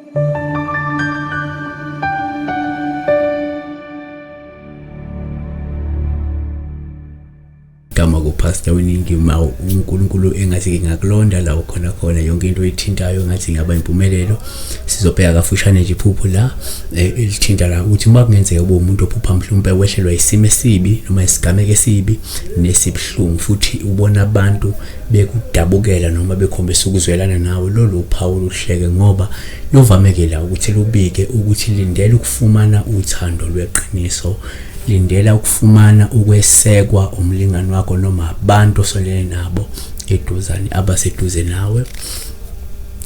Gama kupastor WeNingi ma uNkulunkulu engathi ngakulonda la khona yonke into oyithintayo ngathi ngaba impumelelo. Sizobheka kafushane nje iphupho la elithinta la ukuthi uma kungenzeka ube umuntu ophupha mhlawumbe wehlelwa isimo esibi noma isigameko esibi nesibhlungu futhi ubona abantu bekudabukela noma bekhombisa ukuzwelana nawe, lolu uphawu luhleke ngoba lovamekela ukuthi lubike ukuthi lindele ukufumana uthando lweqiniso, lindela ukufumana ukwesekwa umlingani wakho noma abantu osondelene nabo eduzane abaseduze nawe.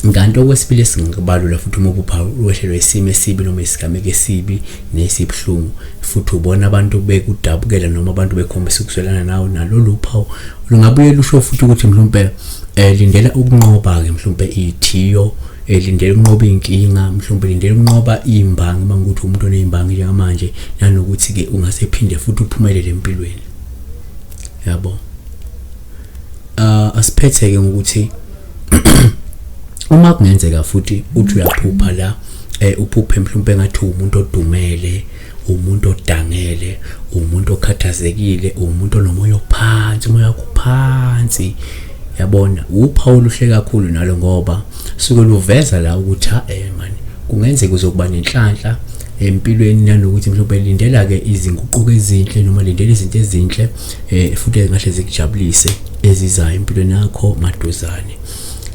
Nganto okwesibili esingabalula futhi uma kupha wehlelwe isimo esibi noma isigameko esibi nesibhlungu futhi ubona abantu bekudabukela noma abantu bekhombisa ukuzwelana nawe, nalolu uphawu lungabuye lusho futhi ukuthi mhlawumbe lindela ukunqoba ke mhlawumbe ithiyo, lindela ukunqoba inkinga, mhlawumbe lindela ukunqoba imbangi uma ukuthi umuntu onezimbangi njengamanje, nanokuthi ke ungasephinde futhi uphumelele empilweni. Yabo, asiphethe ke ukuthi uma kungenzeka futhi uthi uyaphupha la uphuphe mhlawumbe ngathi umuntu odumele, umuntu odangele, umuntu okhathazekile, umuntu onomoya ophansi, umoya kuphansi. Yabona uphawu luhle kakhulu nalo ngoba suke luveza la ukuthi manje kungenzeka uzokuba nenhlanhla empilweni, nanokuthi mhlawumbe lindela ke izinguquko ezinhle noma lindela izinto ezinhle futhi engahle zikujabulise ezizayo empilweni yakho maduzane.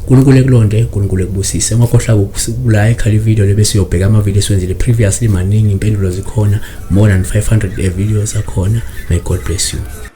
uNkulunkulu ekulonde, uNkulunkulu ekubusise. Ungakhohlwa ukula ekhaya ivideo lebese uyobheka ama-video esiwenzile previously, maningi impendulo zikhona, more than 500 videos akhona. May God bless you.